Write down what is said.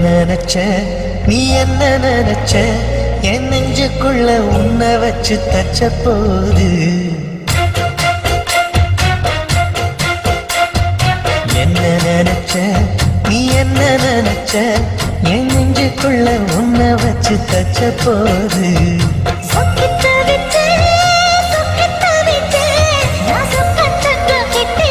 நினைச்ச நீ என்ன நினைச்ச என் நெஞ்சுக்குள்ள உன்னை வச்சு தச்ச போது என்ன நினைச்ச நீ என்ன நினைச்ச என் நெஞ்சுக்குள்ள உன்னை வச்சு தச்ச போது